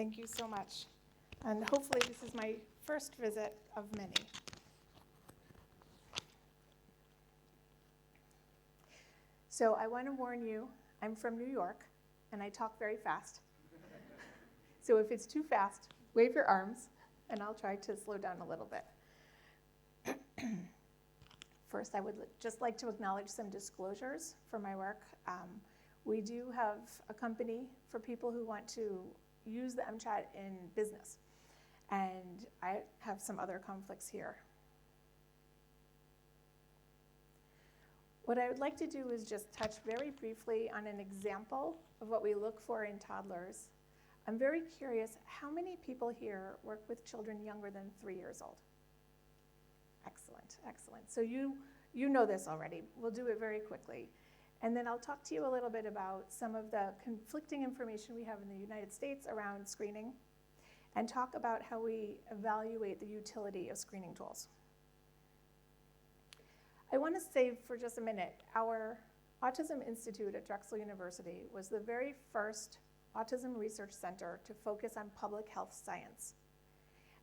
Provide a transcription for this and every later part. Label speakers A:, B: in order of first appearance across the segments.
A: Thank you so much. And hopefully this is my first visit of many. So I want to warn you, I'm from New York, and I talk very fast. So if it's too fast, wave your arms, and I'll try to slow down a little bit. First, I would just like to acknowledge some disclosures for my work. We do have a company for people who want to use the MChat in business, and I have some other conflicts here. What I would like to do is just touch very briefly on an example of what we look for in toddlers. I'm very curious, how many people here work with children younger than 3 years old? Excellent, excellent. So you know this already. We'll do it very quickly. And then I'll talk to you a little bit about some of the conflicting information we have in the United States around screening, and talk about how we evaluate the utility of screening tools. I want to say for just a minute, our Autism Institute at Drexel University was the very first autism research center to focus on public health science.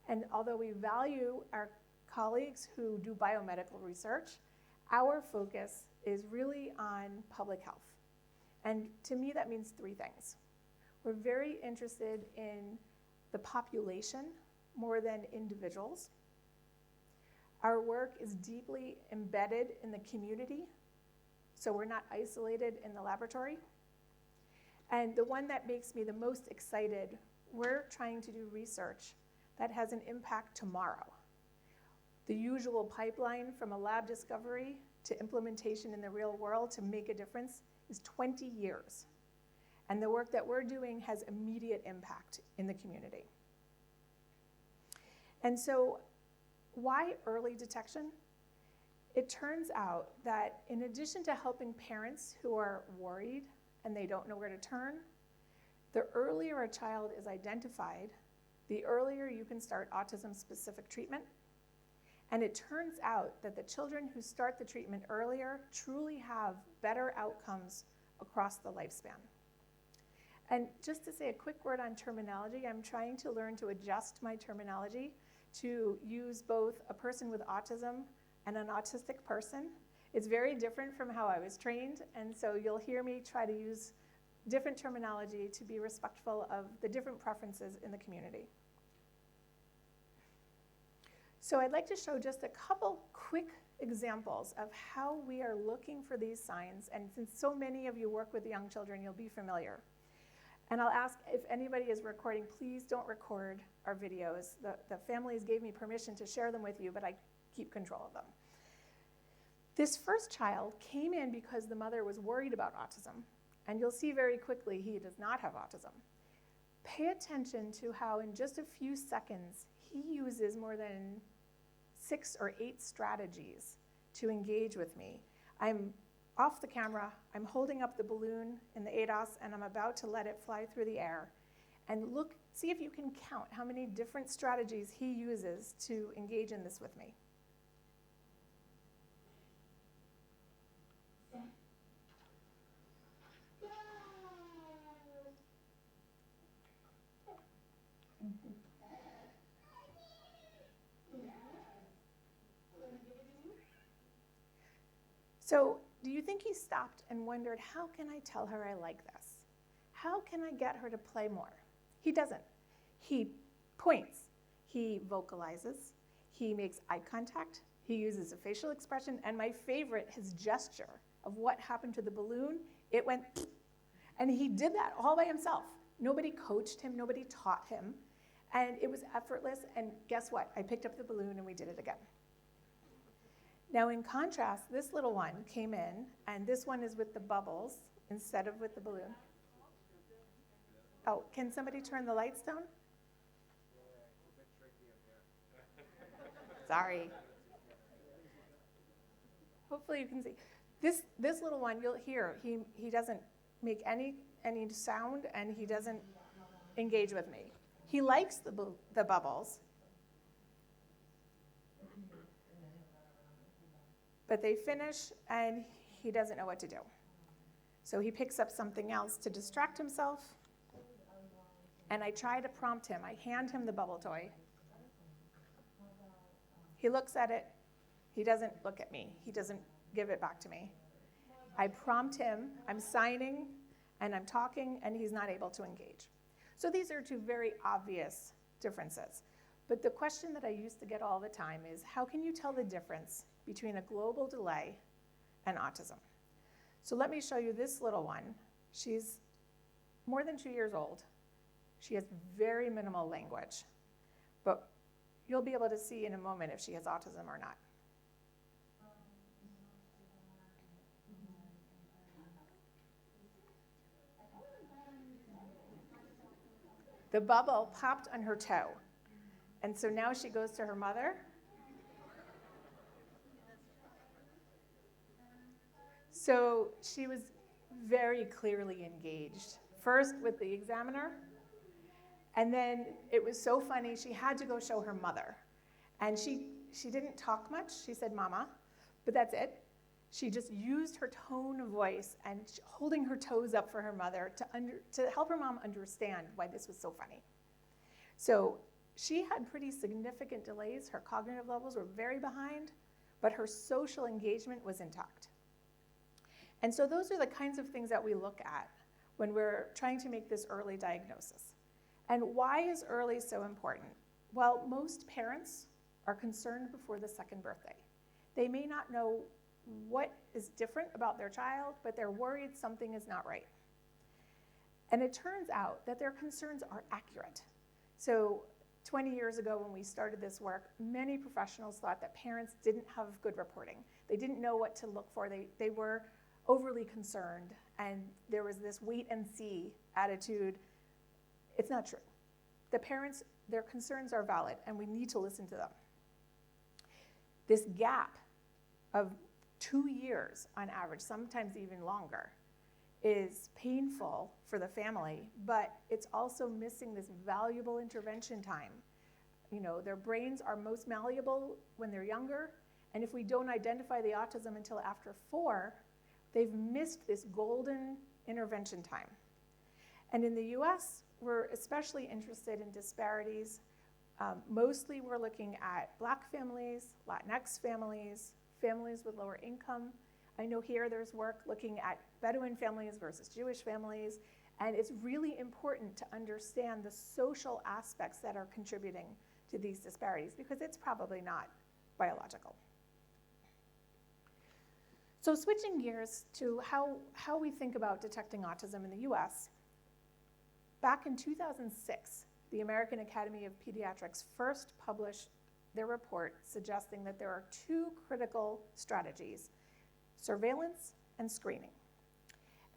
A: And although we value our colleagues who do biomedical research, our focus is really on public health. And to me, that means 3 things. We're very interested in the population more than individuals. Our work is deeply embedded in the community, so we're not isolated in the laboratory. And the one that makes me the most excited, we're trying to do research that has an impact tomorrow. The usual pipeline from a lab discovery to implementation in the real world to make a difference is 20 years. And the work that we're doing has immediate impact in the community. And so, why early detection? It turns out that in addition to helping parents who are worried and they don't know where to turn, the earlier a child is identified, the earlier you can start autism-specific treatment. And it turns out that the children who start the treatment earlier truly have better outcomes across the lifespan. And just to say a quick word on terminology, I'm trying to learn to adjust my terminology to use both a person with autism and an autistic person. It's very different from how I was trained, and so you'll hear me try to use different terminology to be respectful of the different preferences in the community. So I'd like to show just a couple quick examples of how we are looking for these signs, and since so many of you work with young children, you'll be familiar. And I'll ask if anybody is recording, please don't record our videos. The families gave me permission to share them with you, but I keep control of them. This first child came in because the mother was worried about autism, and you'll see very quickly he does not have autism. Pay attention to how in just a few seconds he uses more than 6 or 8 strategies to engage with me. I'm off the camera, I'm holding up the balloon in the ADOS, and I'm about to let it fly through the air. And look, see if you can count how many different strategies he uses to engage in this with me. So, do you think he stopped and wondered, how can I tell her I like this? How can I get her to play more? He doesn't. He points, he vocalizes, he makes eye contact, he uses a facial expression, and my favorite, his gesture of what happened to the balloon, it went, and he did that all by himself. Nobody coached him, nobody taught him, and it was effortless, and guess what? I picked up the balloon and we did it again. Now, in contrast, this little one came in, and this one is with the bubbles instead of with the balloon. Oh, can somebody turn the lights down? Sorry. Hopefully you can see. This little one, you'll hear, he doesn't make any sound, and he doesn't engage with me. He likes the bubbles, but they finish, and he doesn't know what to do. So he picks up something else to distract himself. and I try to prompt him. I hand him the bubble toy. He looks at it. He doesn't look at me. He doesn't give it back to me. I prompt him. I'm signing, and I'm talking, and he's not able to engage. So these are two very obvious differences. But the question that I used to get all the time is, how can you tell the difference between a global delay and autism? So let me show you this little one. She's more than 2 years old. She has very minimal language, but you'll be able to see in a moment if she has autism or not. The bubble popped on her toe, and so now she goes to her mother. So she was very clearly engaged, first with the examiner, and then it was so funny, she had to go show her mother. And she didn't talk much. She said, "Mama," but that's it. She just used her tone of voice and holding her toes up for her mother to help her mom understand why this was so funny. So she had pretty significant delays. Her cognitive levels were very behind, but her social engagement was intact. And so those are the kinds of things that we look at when we're trying to make this early diagnosis. And why is early so important? Well, most parents are concerned before the second birthday. They may not know what is different about their child, but they're worried something is not right. And it turns out that their concerns are accurate. So 20 years ago when we started this work, many professionals thought that parents didn't have good reporting. They didn't know what to look for. They were overly concerned, and there was this wait and see attitude. It's not true. The parents, their concerns are valid, and we need to listen to them. This gap of 2 years on average, sometimes even longer, is painful for the family, but it's also missing this valuable intervention time. You know, their brains are most malleable when they're younger, and if we don't identify the autism until after 4, they've missed this golden intervention time. And in the US, we're especially interested in disparities. Mostly we're looking at Black families, Latinx families, families with lower income. I know here there's work looking at Bedouin families versus Jewish families, and it's really important to understand the social aspects that are contributing to these disparities, because it's probably not biological. So switching gears to how we think about detecting autism in the US, back in 2006, the American Academy of Pediatrics first published their report suggesting that there are 2 critical strategies: surveillance and screening.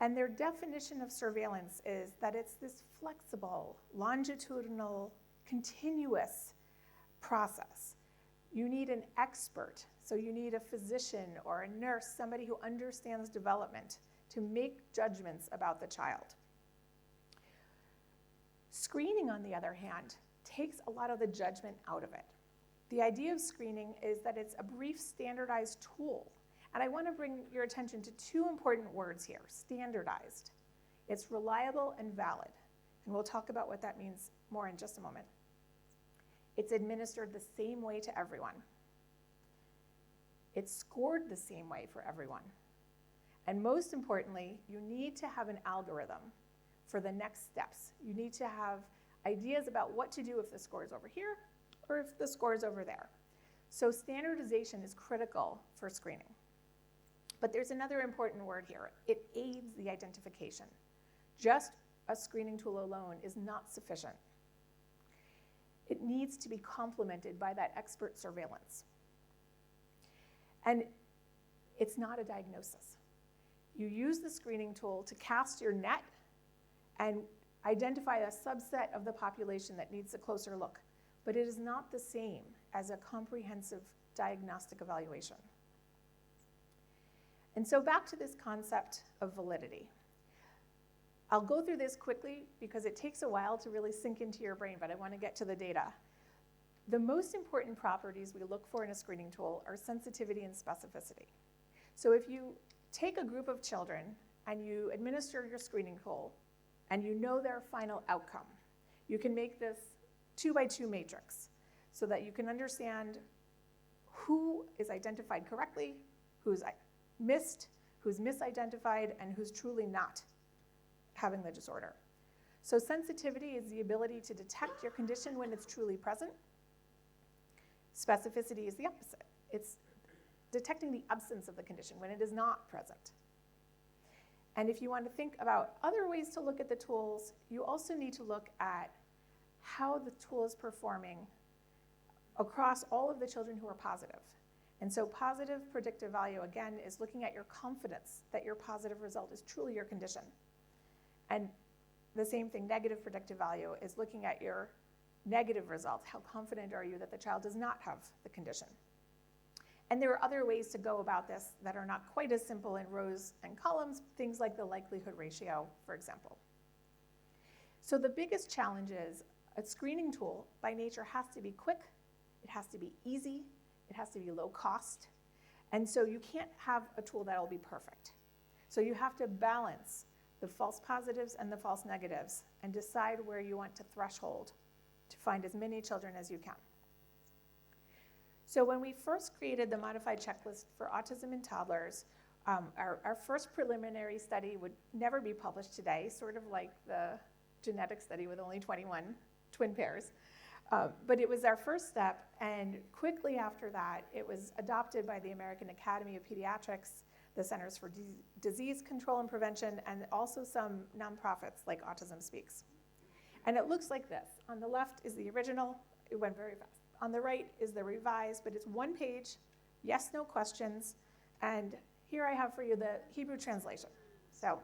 A: And their definition of surveillance is that it's this flexible, longitudinal, continuous process. You need an expert, so you need a physician or a nurse, somebody who understands development, to make judgments about the child. Screening, on the other hand, takes a lot of the judgment out of it. The idea of screening is that it's a brief, standardized tool. And I want to bring your attention to 2 important words here: standardized. It's reliable and valid. And we'll talk about what that means more in just a moment. It's administered the same way to everyone. It's scored the same way for everyone. And most importantly, you need to have an algorithm for the next steps. You need to have ideas about what to do if the score is over here or if the score is over there. So standardization is critical for screening. But there's another important word here. It aids the identification. Just a screening tool alone is not sufficient. It needs to be complemented by that expert surveillance. And it's not a diagnosis. You use the screening tool to cast your net and identify a subset of the population that needs a closer look, but it is not the same as a comprehensive diagnostic evaluation. And so back to this concept of validity. I'll go through this quickly because it takes a while to really sink into your brain, but I want to get to the data. The most important properties we look for in a screening tool are sensitivity and specificity. So if you take a group of children and you administer your screening tool and you know their final outcome, You can make this 2x2 matrix so that you can understand who is identified correctly, who's missed, who's misidentified, and who's truly not having the disorder. So sensitivity is the ability to detect your condition when it's truly present. Specificity is the opposite. It's detecting the absence of the condition when it is not present. And if you want to think about other ways to look at the tools, you also need to look at how the tool is performing across all of the children who are positive. And so positive predictive value, again, is looking at your confidence that your positive result is truly your condition. And the same thing, negative predictive value, is looking at your negative results. How confident are you that the child does not have the condition? And there are other ways to go about this that are not quite as simple in rows and columns, things like the likelihood ratio, for example. So the biggest challenge is a screening tool by nature has to be quick, it has to be easy, it has to be low cost, and so you can't have a tool that will be perfect. So you have to balance the false positives and the false negatives and decide where you want to threshold to find as many children as you can. So when we first created the modified checklist for autism in toddlers, our first preliminary study would never be published today, sort of like the genetic study with only 21 twin pairs. But it was our first step, and quickly after that, it was adopted by the American Academy of Pediatrics, the Centers for Disease Control and Prevention, and also some nonprofits like Autism Speaks. And it looks like this. On the left is the original. It went very fast. On the right is the revised, but it's one page, yes, no questions, and here I have for you the Hebrew translation. So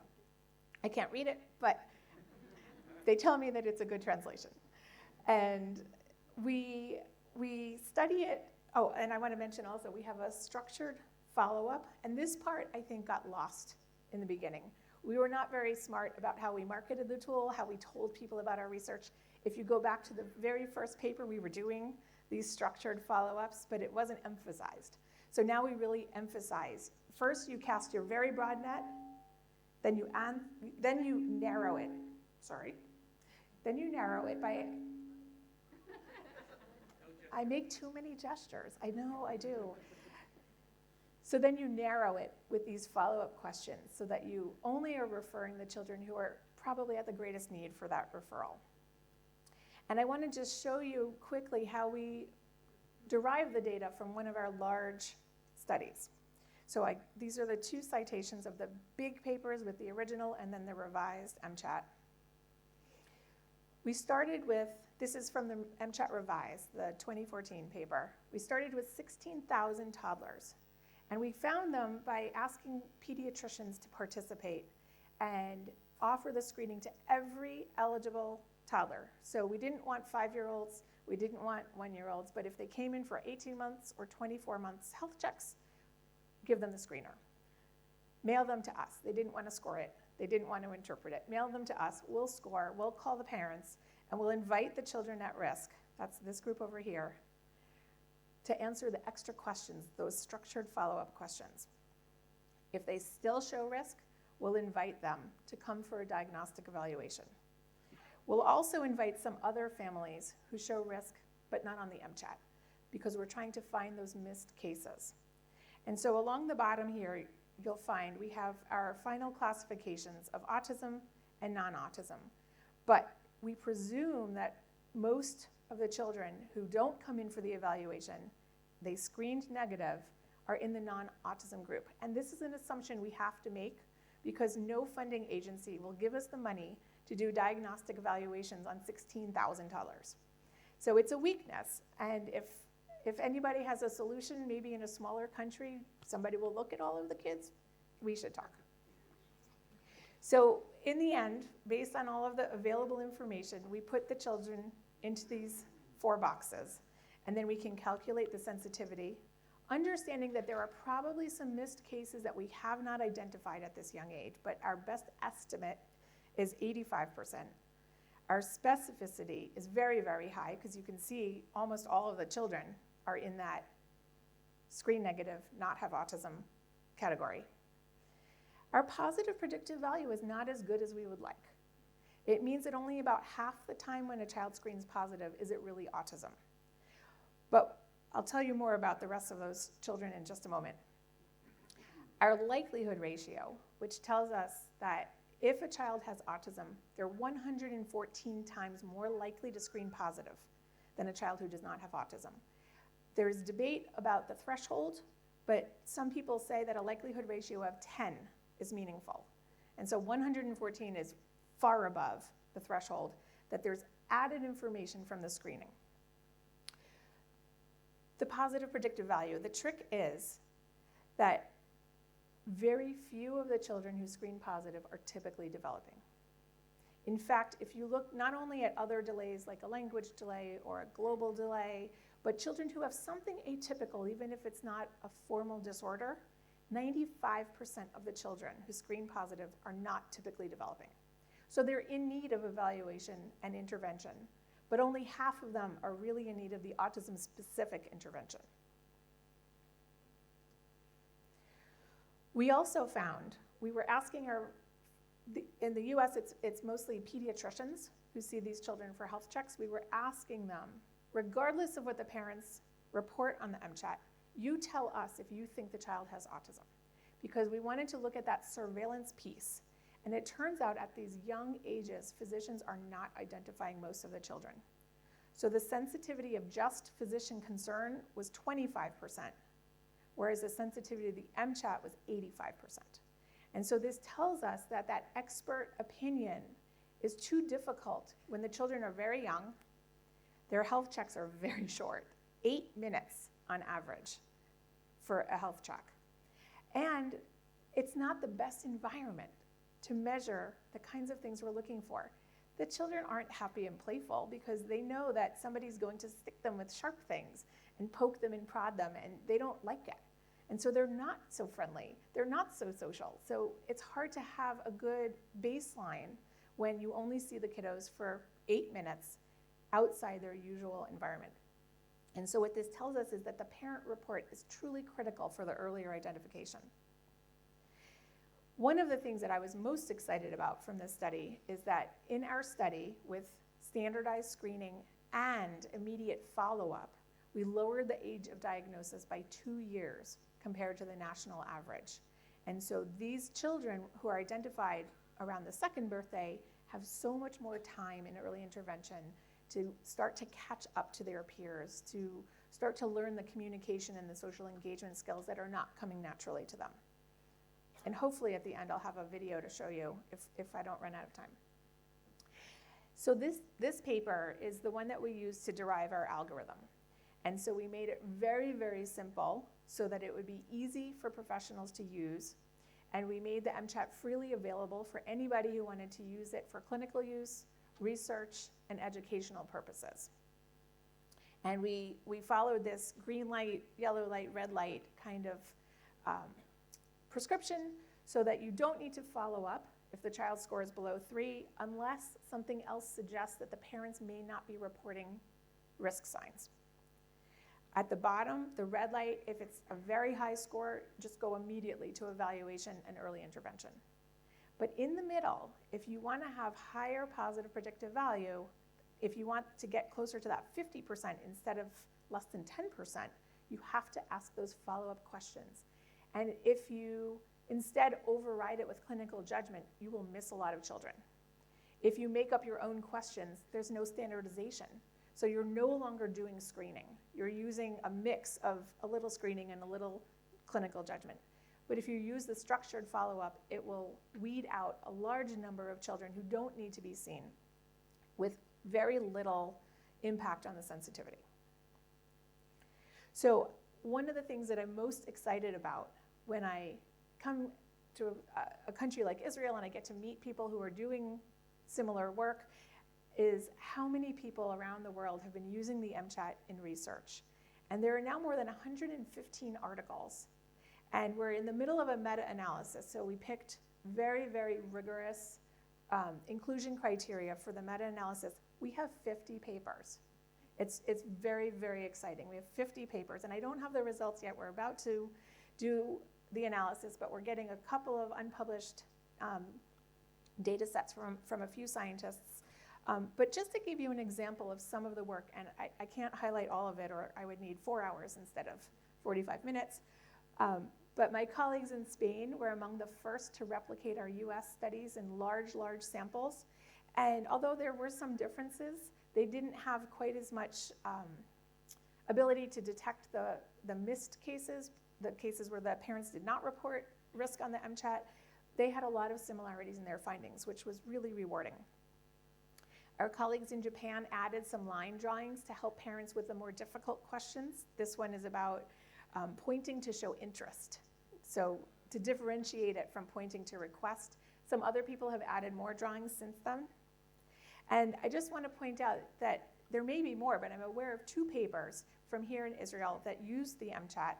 A: I can't read it, but they tell me that it's a good translation. And we study it. Oh, and I want to mention also, we have a structured follow-up, and this part, I think, got lost in the beginning. We were not very smart about how we marketed the tool, how we told people about our research. If you go back to the very first paper, we were doing these structured follow-ups, but it wasn't emphasized. So now we really emphasize. First, you cast your very broad net, then you narrow it. Sorry. Then you narrow it by, I make too many gestures. I know I do. So then you narrow it with these follow-up questions so that you only are referring the children who are probably at the greatest need for that referral. And I want to just show you quickly how we derive the data from one of our large studies. So these are the two citations of the big papers with the original and then the revised MCHAT. We started with, this is from the MCHAT revised, the 2014 paper. We started with 16,000 toddlers. And we found them by asking pediatricians to participate and offer the screening to every eligible toddler. So we didn't want 5-year-olds, we didn't want 1-year-olds, but if they came in for 18 months or 24 months health checks, give them the screener. Mail them to us. They didn't want to score it. They didn't want to interpret it. Mail them to us. We'll score. We'll call the parents, and we'll invite the children at risk. That's this group over here, to answer the extra questions, those structured follow-up questions. If they still show risk, we'll invite them to come for a diagnostic evaluation. We'll also invite some other families who show risk, but not on the MCHAT, because we're trying to find those missed cases. And so along the bottom here, you'll find we have our final classifications of autism and non-autism. But we presume that most of the children who don't come in for the evaluation, they screened negative, are in the non-autism group. And this is an assumption we have to make because no funding agency will give us the money to do diagnostic evaluations on 16,000 toddlers. So it's a weakness, and if anybody has a solution, maybe in a smaller country, somebody will look at all of the kids, we should talk. So in the end, based on all of the available information, we put the children into these 4 boxes, and then we can calculate the sensitivity, understanding that there are probably some missed cases that we have not identified at this young age, but our best estimate is 85%. Our specificity is very, very high because you can see almost all of the children are in that screen negative, not have autism category. Our positive predictive value is not as good as we would like. It means that only about half the time when a child screens positive is it really autism. But I'll tell you more about the rest of those children in just a moment. Our likelihood ratio, which tells us that if a child has autism, they're 114 times more likely to screen positive than a child who does not have autism. There's debate about the threshold, but some people say that a likelihood ratio of 10 is meaningful. And so 114 is far above the threshold, that there's added information from the screening. The positive predictive value, the trick is that very few of the children who screen positive are typically developing. In fact, if you look not only at other delays like a language delay or a global delay, but children who have something atypical, even if it's not a formal disorder, 95% of the children who screen positive are not typically developing. So they're in need of evaluation and intervention, but only half of them are really in need of the autism-specific intervention. We also found, we were asking in the US, it's mostly pediatricians who see these children for health checks. We were asking them, regardless of what the parents report on the MCHAT, you tell us if you think the child has autism, because we wanted to look at that surveillance piece. And it turns out at these young ages, physicians are not identifying most of the children. So the sensitivity of just physician concern was 25%, whereas the sensitivity of the MCHAT was 85%. And so this tells us that that expert opinion is too difficult when the children are very young. Their health checks are very short, 8 minutes on average for a health check. And it's not the best environment to measure the kinds of things we're looking for. The children aren't happy and playful because they know that somebody's going to stick them with sharp things and poke them and prod them, and they don't like it. And so they're not so friendly, they're not so social. So it's hard to have a good baseline when you only see the kiddos for 8 minutes outside their usual environment. And so what this tells us is that the parent report is truly critical for the earlier identification. One of the things that I was most excited about from this study is that in our study with standardized screening and immediate follow-up, we lowered the age of diagnosis by 2 years compared to the national average. And so these children who are identified around the second birthday have so much more time in early intervention to start to catch up to their peers, to start to learn the communication and the social engagement skills that are not coming naturally to them. And hopefully at the end I'll have a video to show you if I don't run out of time. So this paper is the one that we used to derive our algorithm. And so we made it very, very simple so that it would be easy for professionals to use. And we made the MCHAT freely available for anybody who wanted to use it for clinical use, research, and educational purposes. And we followed this green light, yellow light, red light kind of prescription so that you don't need to follow up if the child scores below 3 unless something else suggests that the parents may not be reporting risk signs. At the bottom, the red light, if it's a very high score, just go immediately to evaluation and early intervention. But in the middle, if you want to have higher positive predictive value, if you want to get closer to that 50% instead of less than 10%, you have to ask those follow-up questions. And if you instead override it with clinical judgment, you will miss a lot of children. If you make up your own questions, there's no standardization. So you're no longer doing screening. You're using a mix of a little screening and a little clinical judgment. But if you use the structured follow-up, it will weed out a large number of children who don't need to be seen with very little impact on the sensitivity. So one of the things that I'm most excited about when I come to a country like Israel and I get to meet people who are doing similar work is how many people around the world have been using the MCHAT in research. And there are now more than 115 articles. And we're in the middle of a meta-analysis. So we picked very, very rigorous inclusion criteria for the meta-analysis. We have 50 papers. It's very, very exciting. We have 50 papers, and I don't have the results yet. We're about to do the analysis, but we're getting a couple of unpublished data sets from a few scientists. But just to give you an example of some of the work, and I can't highlight all of it or I would need 4 hours instead of 45 minutes. But my colleagues in Spain were among the first to replicate our US studies in large samples. And although there were some differences, they didn't have quite as much ability to detect the missed cases, the cases where the parents did not report risk on the MCHAT. They had a lot of similarities in their findings, which was really rewarding. Our colleagues in Japan added some line drawings to help parents with the more difficult questions. This one is about pointing to show interest. So to differentiate it from pointing to request. Some other people have added more drawings since then. And I just want to point out that there may be more, but I'm aware of 2 papers from here in Israel that use the MCHAT.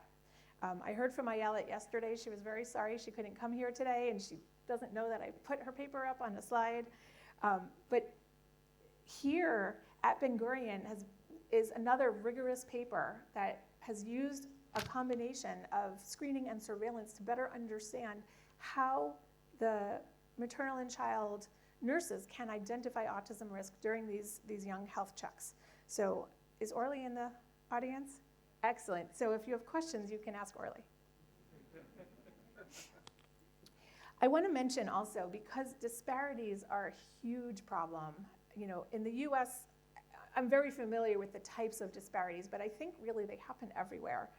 A: I heard from Ayelet yesterday. She was very sorry she couldn't come here today, and she doesn't know that I put her paper up on the slide. But here at Ben Gurion is another rigorous paper that has used a combination of screening and surveillance to better understand how the maternal and child nurses can identify autism risk during these young health checks. So is Orly in the audience? Excellent. So if you have questions, you can ask Orly. I want to mention also, because disparities are a huge problem, in the US, I'm very familiar with the types of disparities, but I think really they happen everywhere.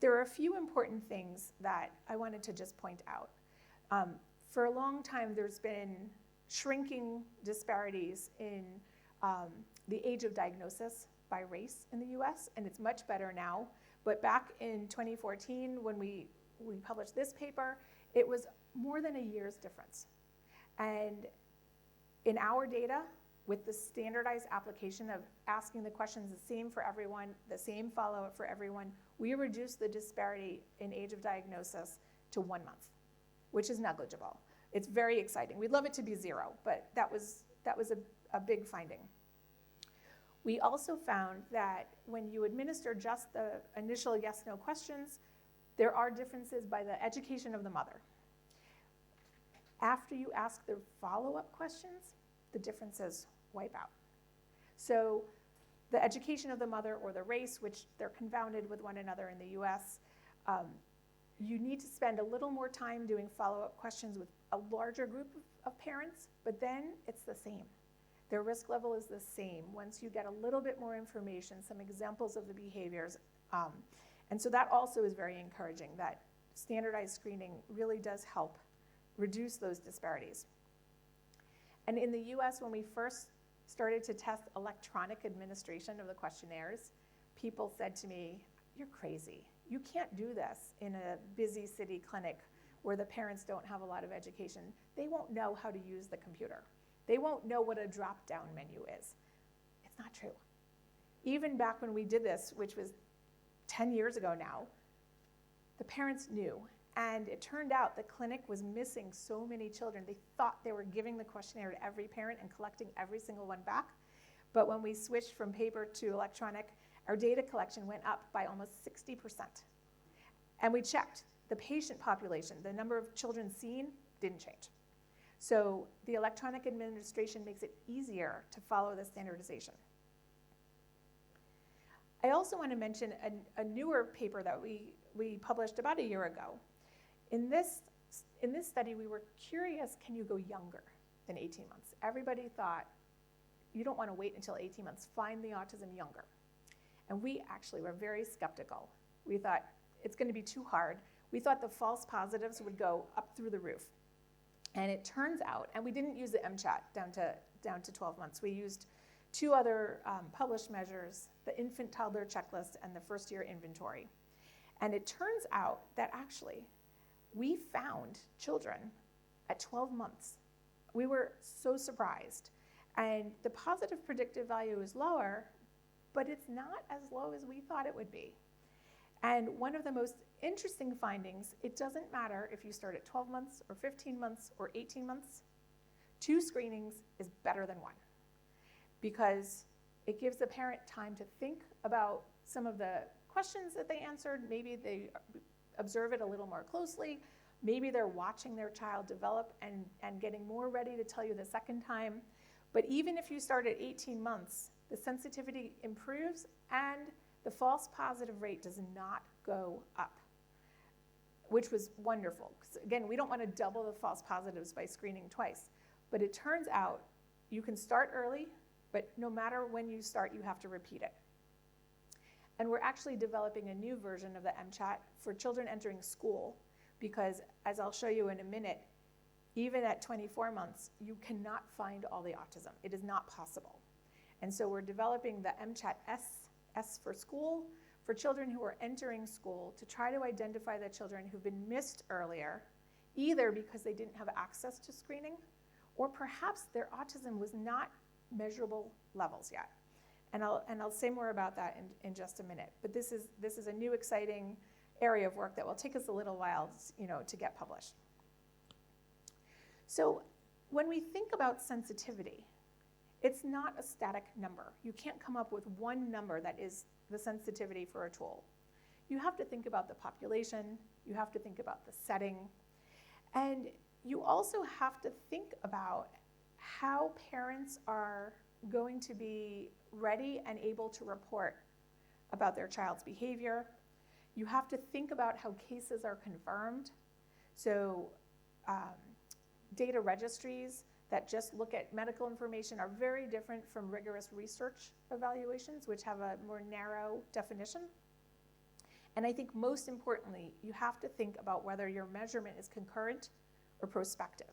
A: There are a few important things that I wanted to just point out. For a long time, there's been shrinking disparities in the age of diagnosis by race in the US, and it's much better now. But back in 2014, when we published this paper, it was more than a year's difference. And in our data, with the standardized application of asking the questions the same for everyone, the same follow-up for everyone, we reduced the disparity in age of diagnosis to 1 month, which is negligible. It's very exciting. We'd love it to be 0, but that was a big finding. We also found that when you administer just the initial yes-no questions, there are differences by the education of the mother. After you ask the follow-up questions, the differences wipe out. So the education of the mother or the race, which they're confounded with one another in the US, you need to spend a little more time doing follow-up questions with a larger group of parents, but then it's the same. Their risk level is the same once you get a little bit more information, some examples of the behaviors. And so that also is very encouraging, that standardized screening really does help reduce those disparities. And in the US, when we first started to test electronic administration of the questionnaires, people said to me, "You're crazy. You can't do this in a busy city clinic where the parents don't have a lot of education. They won't know how to use the computer. They won't know what a drop-down menu is." It's not true. Even back when we did this, which was 10 years ago now, the parents knew. And it turned out the clinic was missing so many children. They thought they were giving the questionnaire to every parent and collecting every single one back. But when we switched from paper to electronic, our data collection went up by almost 60%. And we checked the patient population, the number of children seen didn't change. So the electronic administration makes it easier to follow the standardization. I also want to mention a newer paper that we published about a year ago. In this study, we were curious, can you go younger than 18 months? Everybody thought, you don't want to wait until 18 months, find the autism younger. And we actually were very skeptical. We thought, it's going to be too hard. We thought the false positives would go up through the roof. And it turns out, and we didn't use the MCHAT down to 12 months. We used 2 other published measures, the infant toddler checklist and the first year inventory. And it turns out that actually, we found children at 12 months. We were so surprised. And the positive predictive value is lower, but it's not as low as we thought it would be. And one of the most interesting findings, it doesn't matter if you start at 12 months or 15 months or 18 months, 2 screenings is better than 1, because it gives the parent time to think about some of the questions that they answered. Maybe they observe it a little more closely, Maybe they're watching their child develop and getting more ready to tell you the second time. But even if you start at 18 months, the sensitivity improves and the false positive rate does not go up, which was wonderful. 'Cause again, we don't want to double the false positives by screening twice. But it turns out you can start early, but no matter when you start, you have to repeat it. And we're actually developing a new version of the MCHAT for children entering school, because as I'll show you in a minute, even at 24 months, you cannot find all the autism. It is not possible. And so we're developing the MCHAT S for school, for children who are entering school, to try to identify the children who've been missed earlier, either because they didn't have access to screening, or perhaps their autism was not measurable levels yet. And I'll say more about that in just a minute. But this is a new exciting area of work that will take us a little while, to get published. So when we think about sensitivity, it's not a static number. You can't come up with one number that is the sensitivity for a tool. You have to think about the population, you have to think about the setting, and you also have to think about how parents are going to be ready and able to report about their child's behavior. You have to think about how cases are confirmed. So data registries that just look at medical information are very different from rigorous research evaluations, which have a more narrow definition. And I think most importantly, you have to think about whether your measurement is concurrent or prospective.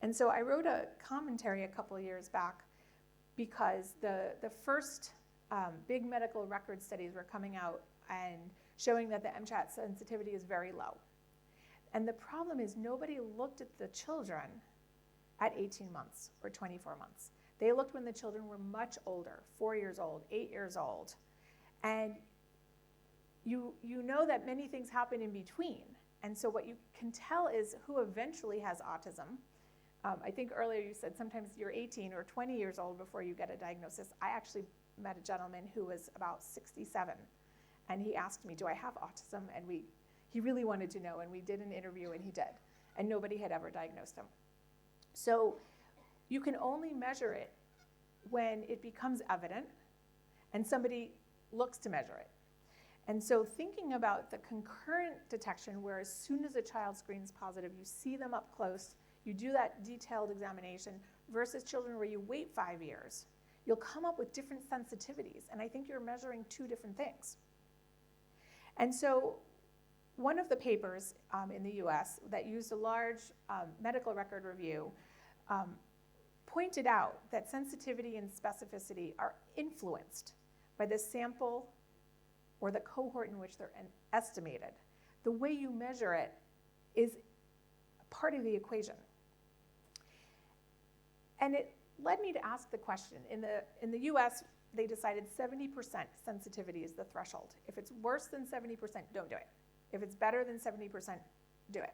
A: And so I wrote a commentary a couple of years back because the first big medical record studies were coming out and showing that the MCHAT sensitivity is very low. And the problem is nobody looked at the children at 18 months or 24 months. They looked when the children were much older, 4 years old, 8 years old. And you know that many things happen in between. And so what you can tell is who eventually has autism. I think earlier you said sometimes you're 18 or 20 years old before you get a diagnosis. I actually met a gentleman who was about 67, and he asked me, do I have autism? And he really wanted to know, and we did an interview, and he did. And nobody had ever diagnosed him. So you can only measure it when it becomes evident and somebody looks to measure it. And so thinking about the concurrent detection, where as soon as a child screens positive, you see them up close, you do that detailed examination, versus children where you wait 5 years, you'll come up with different sensitivities. And I think you're measuring two different things. And so one of the papers in the US that used a large medical record review pointed out that sensitivity and specificity are influenced by the sample or the cohort in which they're estimated. The way you measure it is part of the equation. And it led me to ask the question. In the US, they decided 70% sensitivity is the threshold. If it's worse than 70%, don't do it. If it's better than 70%, do it.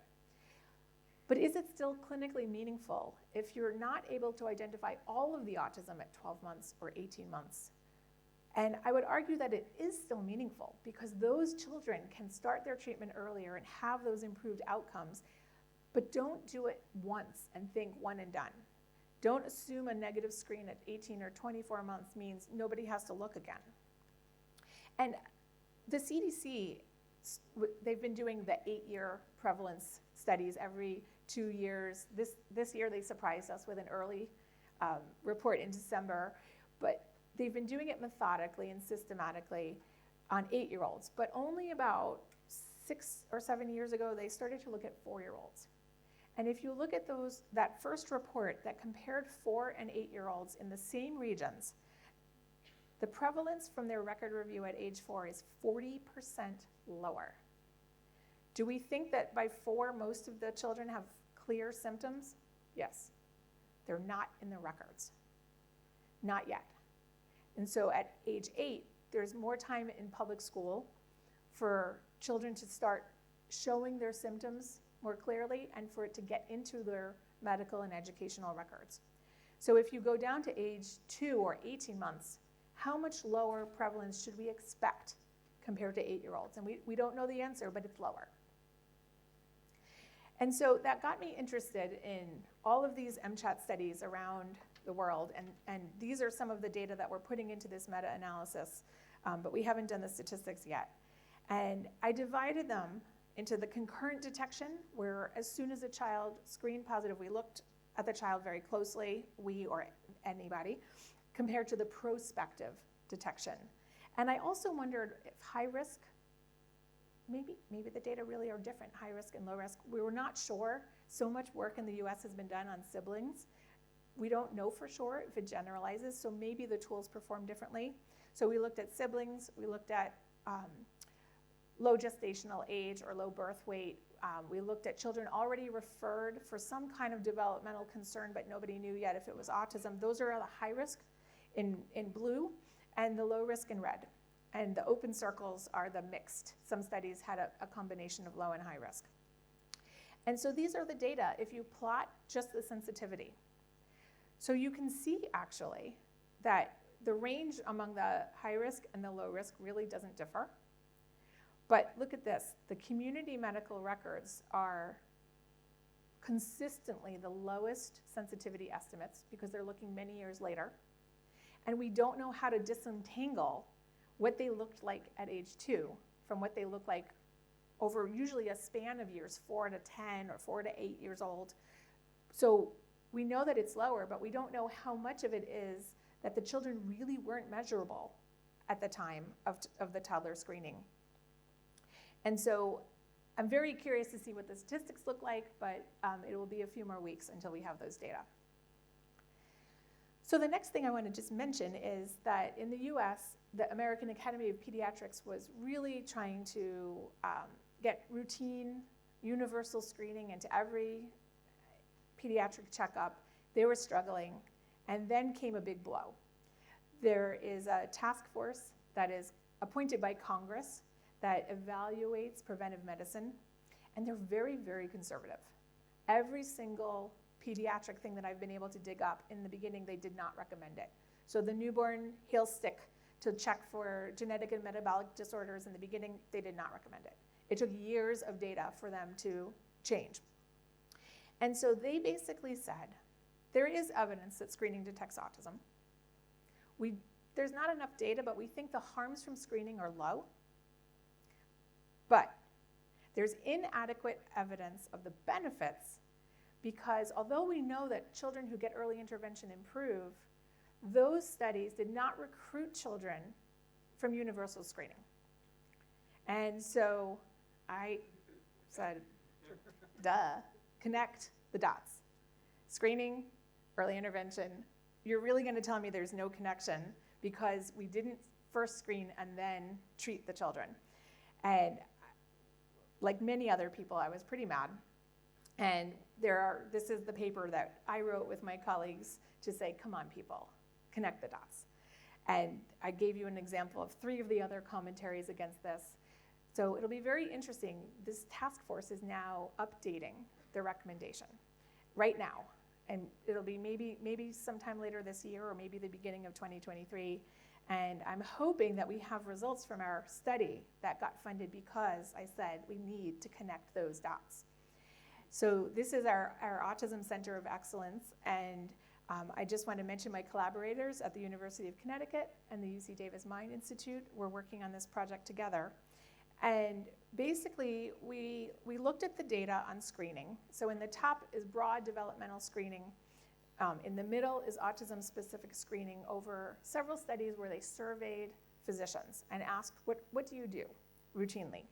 A: But is it still clinically meaningful if you're not able to identify all of the autism at 12 months or 18 months? And I would argue that it is still meaningful, because those children can start their treatment earlier and have those improved outcomes, but don't do it once and think one and done. Don't assume a negative screen at 18 or 24 months means nobody has to look again. And the CDC, they've been doing the 8-year prevalence studies every 2 years. This year they surprised us with an early report in December, but they've been doing it methodically and systematically on 8-year-olds. But only about 6 or 7 years ago, they started to look at 4-year-olds. And if you look at that first report that compared 4 and 8-year-olds in the same regions, the prevalence from their record review at age 4 is 40% lower. Do we think that by 4, most of the children have clear symptoms? Yes. They're not in the records. Not yet. And so at age 8, there's more time in public school for children to start showing their symptoms more clearly and for it to get into their medical and educational records. So if you go down to age 2 or 18 months, how much lower prevalence should we expect compared to 8-year-olds? And we don't know the answer, but it's lower. And so that got me interested in all of these MCHAT studies around the world, and these are some of the data that we're putting into this meta-analysis, but we haven't done the statistics yet. And I divided them into the concurrent detection, where as soon as a child screened positive, we looked at the child very closely, we or anybody, compared to the prospective detection. And I also wondered if high risk, maybe the data really are different, high risk and low risk. We were not sure. So much work in the US has been done on siblings. We don't know for sure if it generalizes, so maybe the tools perform differently. So we looked at siblings, we looked at low gestational age or low birth weight. We looked at children already referred for some kind of developmental concern, but nobody knew yet if it was autism. Those are the high risk in blue, and the low risk in red. And the open circles are the mixed. Some studies had a combination of low and high risk. And so these are the data if you plot just the sensitivity. So you can see actually that the range among the high risk and the low risk really doesn't differ. But look at this, the community medical records are consistently the lowest sensitivity estimates because they're looking many years later. And we don't know how to disentangle what they looked like at age 2 from what they look like over usually a span of years, 4 to 10 or 4 to 8 years old. So we know that it's lower, but we don't know how much of it is that the children really weren't measurable at the time of the toddler screening. And so I'm very curious to see what the statistics look like, but it will be a few more weeks until we have those data. So the next thing I want to just mention is that in the US, the American Academy of Pediatrics was really trying to get routine, universal screening into every pediatric checkup. They were struggling, and then came a big blow. There is a task force that is appointed by Congress that evaluates preventive medicine, and they're very, very conservative. Every single pediatric thing that I've been able to dig up, in the beginning, they did not recommend it. So the newborn heel stick to check for genetic and metabolic disorders, in the beginning, they did not recommend it. It took years of data for them to change. And so they basically said, there is evidence that screening detects autism. There's not enough data, but we think the harms from screening are low. But there's inadequate evidence of the benefits, because although we know that children who get early intervention improve, those studies did not recruit children from universal screening. And so I said, duh, connect the dots. Screening, early intervention, you're really going to tell me there's no connection because we didn't first screen and then treat the children. And like many other people, I was pretty mad. And this is the paper that I wrote with my colleagues to say, come on, people, connect the dots. And I gave you an example of 3 of the other commentaries against this. So it'll be very interesting. This task force is now updating their recommendation right now. And it'll be maybe sometime later this year or maybe the beginning of 2023. And I'm hoping that we have results from our study that got funded because I said we need to connect those dots. So this is our Autism Center of Excellence, and I just want to mention my collaborators at the University of Connecticut and the UC Davis Mind Institute. We're working on this project together. And basically, we looked at the data on screening. So in the top is broad developmental screening. In the middle is autism-specific screening over several studies where they surveyed physicians and asked, what do you do routinely?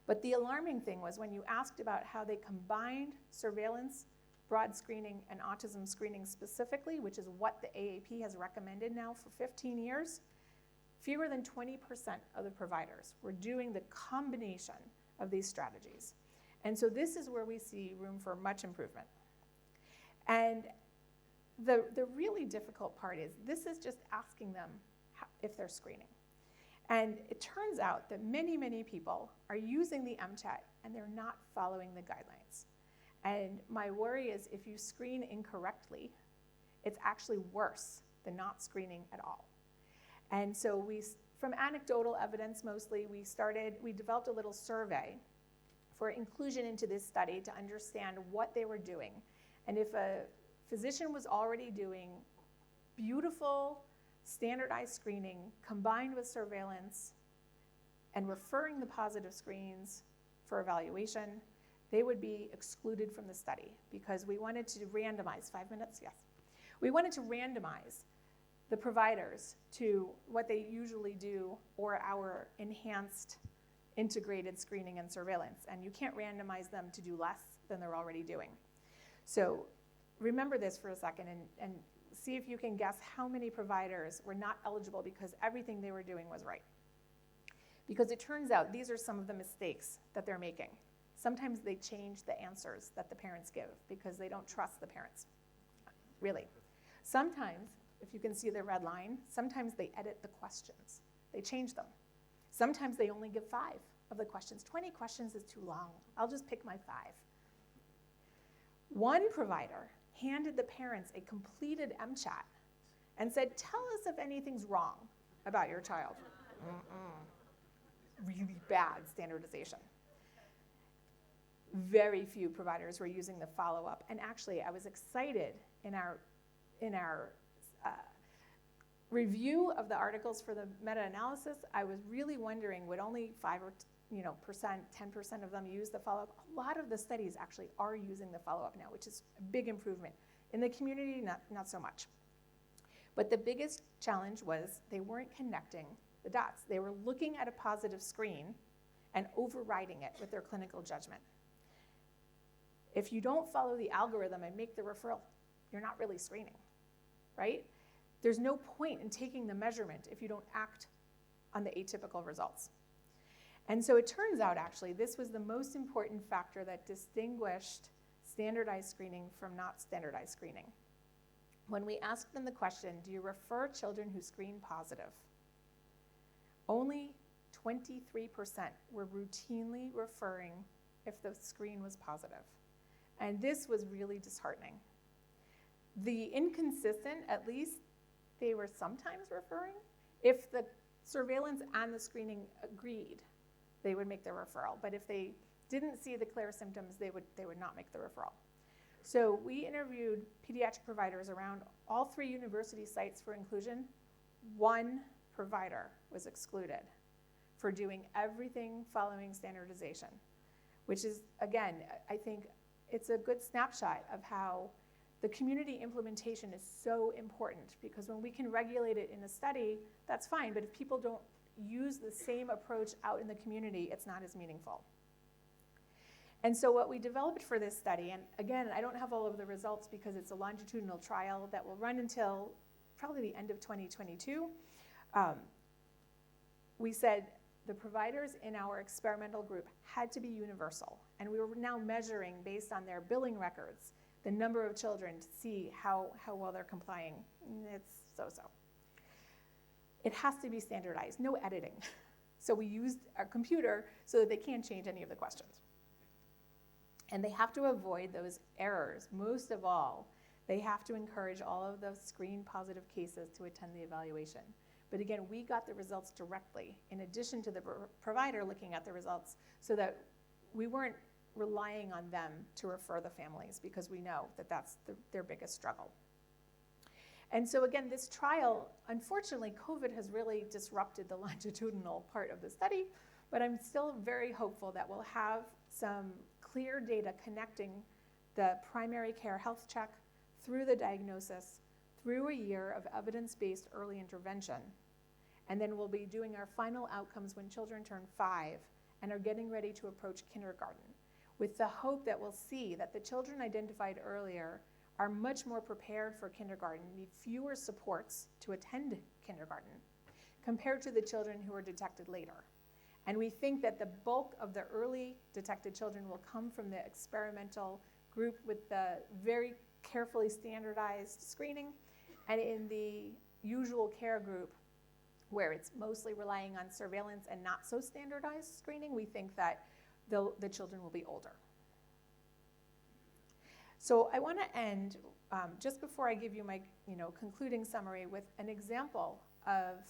A: But the alarming thing was when you asked about how they combined surveillance, broad screening, and autism screening specifically, which is what the AAP has recommended now for 15 years, fewer than 20% of the providers were doing the combination of these strategies. And so this is where we see room for much improvement. And the really difficult part is this is just asking them if they're screening. And it turns out that many, many people are using the MCHAT and they're not following the guidelines. And my worry is if you screen incorrectly, it's actually worse than not screening at all. And so from anecdotal evidence mostly, we developed a little survey for inclusion into this study to understand what they were doing. And if a physician was already doing beautiful, standardized screening combined with surveillance and referring the positive screens for evaluation, they would be excluded from the study because we wanted to randomize, 5 minutes, yes. We wanted to randomize the providers to what they usually do or our enhanced integrated screening and surveillance. And you can't randomize them to do less than they're already doing. So remember this for a second and see if you can guess how many providers were not eligible because everything they were doing was right. Because it turns out these are some of the mistakes that they're making. Sometimes they change the answers that the parents give because they don't trust the parents, really. Sometimes, if you can see the red line, sometimes they edit the questions. They change them. Sometimes they only give 5 of the questions. 20 questions is too long. I'll just pick my 5. One provider handed the parents a completed MChat and said, tell us if anything's wrong about your child. Really bad standardization. Very few providers were using the follow-up. And actually, I was excited in our review of the articles for the meta-analysis. I was really wondering, would only 5 or 10% of them use the follow-up? A lot of the studies actually are using the follow-up now, which is a big improvement. In the community, not so much. But the biggest challenge was they weren't connecting the dots. They were looking at a positive screen and overriding it with their clinical judgment. If you don't follow the algorithm and make the referral, you're not really screening, right? There's no point in taking the measurement if you don't act on the atypical results. And so it turns out, actually, this was the most important factor that distinguished standardized screening from not standardized screening. When we asked them the question, do you refer children who screen positive? Only 23% were routinely referring if the screen was positive. And this was really disheartening. The inconsistent, at least, they were sometimes referring. If the surveillance and the screening agreed, they would make the referral. But if they didn't see the clear symptoms, they would not make the referral. So we interviewed pediatric providers around all 3 university sites for inclusion. 1 provider was excluded for doing everything following standardization, which is, again, I think it's a good snapshot of how the community implementation is so important, because when we can regulate it in a study, that's fine, but if people don't use the same approach out in the community, it's not as meaningful. And so what we developed for this study, and again, I don't have all of the results because it's a longitudinal trial that will run until probably the end of 2022. We said the providers in our experimental group had to be universal, and we were now measuring, based on their billing records, the number of children to see how well they're complying. It's so-so. It has to be standardized, no editing. So we used our computer so that they can't change any of the questions. And they have to avoid those errors. Most of all, they have to encourage all of those screen positive cases to attend the evaluation. But again, we got the results directly, in addition to the provider looking at the results, so that we weren't relying on them to refer the families, because we know that that's their biggest struggle. And so again, this trial, unfortunately, COVID has really disrupted the longitudinal part of the study, but I'm still very hopeful that we'll have some clear data connecting the primary care health check through the diagnosis, through a year of evidence-based early intervention. And then we'll be doing our final outcomes when children turn 5 and are getting ready to approach kindergarten, with the hope that we'll see that the children identified earlier are much more prepared for kindergarten, need fewer supports to attend kindergarten, compared to the children who are detected later. And we think that the bulk of the early detected children will come from the experimental group with the very carefully standardized screening, and in the usual care group, where it's mostly relying on surveillance and not so standardized screening, we think that the children will be older. So I want to end, just before I give you my concluding summary, with an example of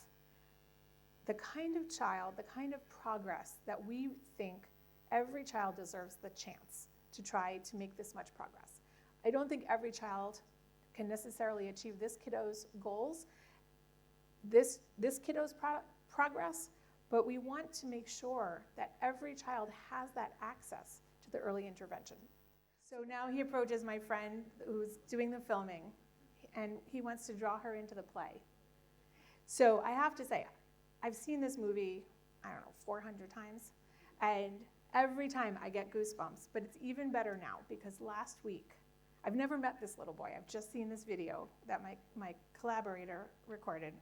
A: the kind of child, the kind of progress that we think every child deserves the chance to try to make this much progress. I don't think every child can necessarily achieve this kiddo's goals, this kiddo's progress, but we want to make sure that every child has that access to the early intervention. So now he approaches my friend who's doing the filming, and he wants to draw her into the play. So I have to say, I've seen this movie, 400 times, and every time I get goosebumps, but it's even better now because last week, I've never met this little boy. I've just seen this video that my collaborator recorded.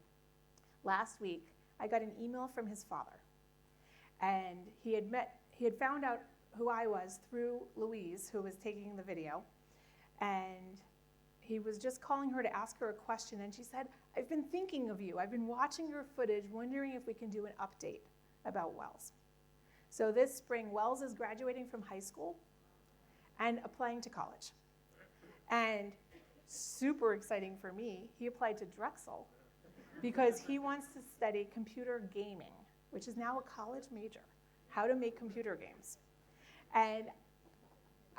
A: Last week, I got an email from his father, and he had found out who I was through Louise, who was taking the video, and he was just calling her to ask her a question, and she said, I've been thinking of you. I've been watching your footage, wondering if we can do an update about Wells. So this spring, Wells is graduating from high school and applying to college. And super exciting for me, he applied to Drexel because he wants to study computer gaming, which is now a college major, how to make computer games. And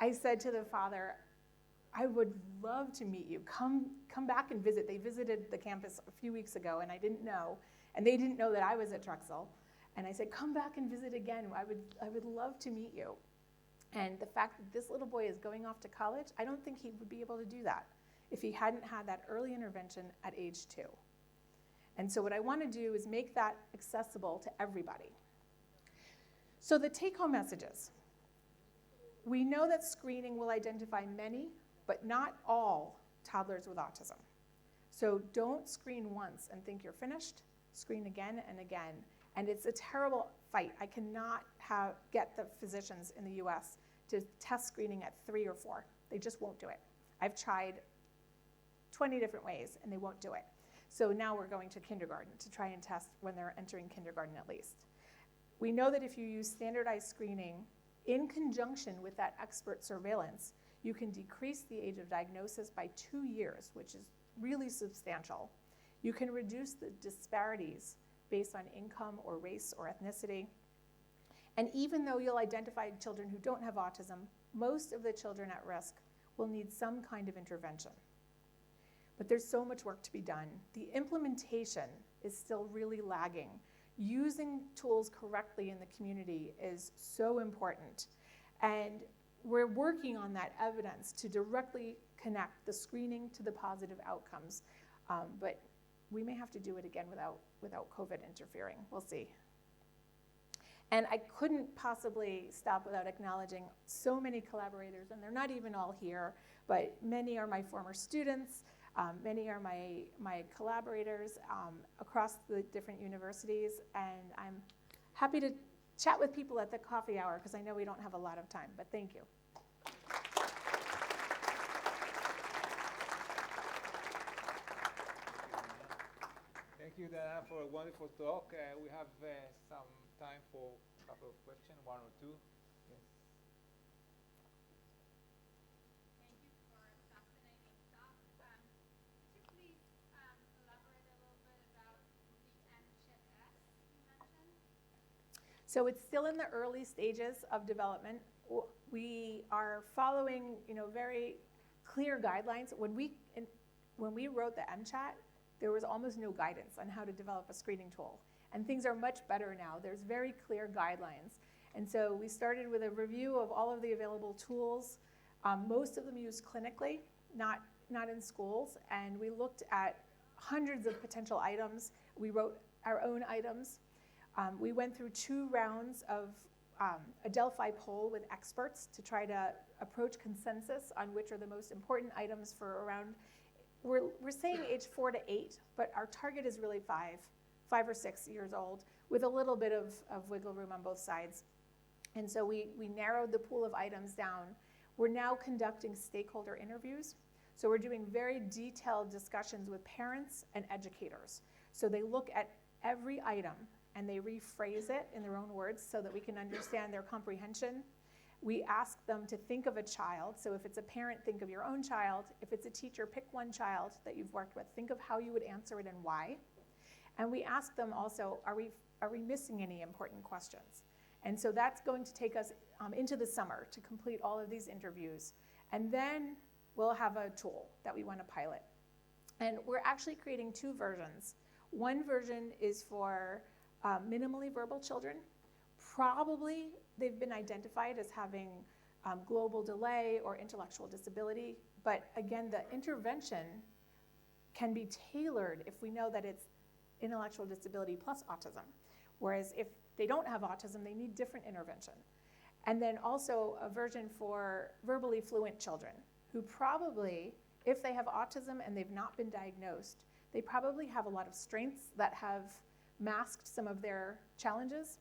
A: I said to the father, I would love to meet you. Come back and visit. They visited the campus a few weeks ago, and I didn't know, and they didn't know that I was at Drexel. And I said, come back and visit again. I would love to meet you. And the fact that this little boy is going off to college, I don't think he would be able to do that if he hadn't had that early intervention at age 2. And so what I want to do is make that accessible to everybody. So the take-home messages. We know that screening will identify many, but not all toddlers with autism. So don't screen once and think you're finished. Screen again and again. And it's a terrible fight. I cannot get the physicians in the US to test screening at 3 or 4. They just won't do it. I've tried 20 different ways and they won't do it. So now we're going to kindergarten to try and test when they're entering kindergarten at least. We know that if you use standardized screening in conjunction with that expert surveillance, you can decrease the age of diagnosis by 2 years, which is really substantial. You can reduce the disparities based on income or race or ethnicity. And even though you'll identify children who don't have autism, most of the children at risk will need some kind of intervention. But there's so much work to be done. The implementation is still really lagging. Using tools correctly in the community is so important. And we're working on that evidence to directly connect the screening to the positive outcomes. But we may have to do it again without COVID interfering. We'll see. And I couldn't possibly stop without acknowledging so many collaborators, and they're not even all here, but many are my former students, many are my collaborators across the different universities, and I'm happy to chat with people at the coffee hour because I know we don't have a lot of time, but thank you.
B: Thank you, Diana, for a wonderful talk. We have some time for a couple of questions, 1 or 2. Yes.
C: Thank you for a fascinating talk. Could you please elaborate a little bit about the M-CHIP-S you mentioned?
A: So it's still in the early stages of development. We are following, very clear guidelines. When we wrote the MCHAT, there was almost no guidance on how to develop a screening tool. And things are much better now. There's very clear guidelines. And so we started with a review of all of the available tools, most of them used clinically, not in schools. And we looked at hundreds of potential items. We wrote our own items. We went through 2 rounds of a Delphi poll with experts to try to approach consensus on which are the most important items for around, we're saying age 4 to 8, but our target is really 5 or 6 years old, with a little bit of wiggle room on both sides. And so we narrowed the pool of items down. We're now conducting stakeholder interviews. So we're doing very detailed discussions with parents and educators. So they look at every item and they rephrase it in their own words so that we can understand their comprehension. We ask them to think of a child. So if it's a parent, think of your own child. If it's a teacher, pick one child that you've worked with. Think of how you would answer it and why. And we ask them also, are we missing any important questions? And so that's going to take us into the summer to complete all of these interviews. And then we'll have a tool that we want to pilot. And we're actually creating 2 versions. One version is for minimally verbal children. Probably they've been identified as having global delay or intellectual disability. But again, the intervention can be tailored if we know that it's intellectual disability plus autism. Whereas if they don't have autism, they need different intervention. And then also a version for verbally fluent children who probably, if they have autism and they've not been diagnosed, they probably have a lot of strengths that have masked some of their challenges,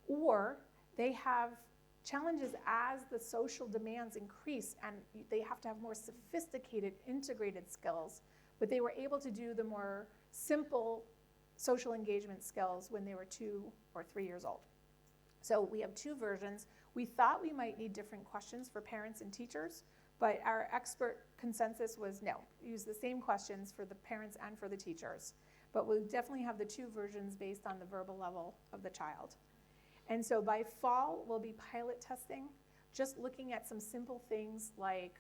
A: or they have challenges as the social demands increase and they have to have more sophisticated integrated skills, but they were able to do the more simple social engagement skills when they were 2 or 3 years old. So we have 2 versions. We thought we might need different questions for parents and teachers, but our expert consensus was no, use the same questions for the parents and for the teachers. But we'll definitely have the 2 versions based on the verbal level of the child. And so by fall, we'll be pilot testing, just looking at some simple things like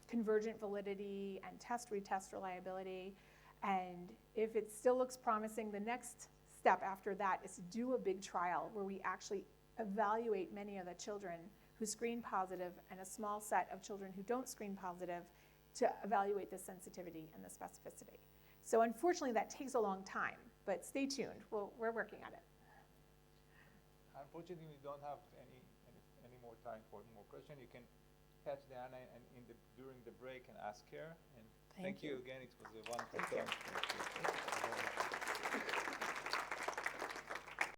A: convergent validity and test-retest reliability. And if it still looks promising, the next step after that is to do a big trial where we actually evaluate many of the children who screen positive and a small set of children who don't screen positive to evaluate the sensitivity and the specificity. So unfortunately, that takes a long time, but stay tuned. We're working on it.
B: Unfortunately, we don't have any more time for more questions. You can catch Diana and during the break and ask her. And thank you again. It was a wonderful talk.
A: Thank you.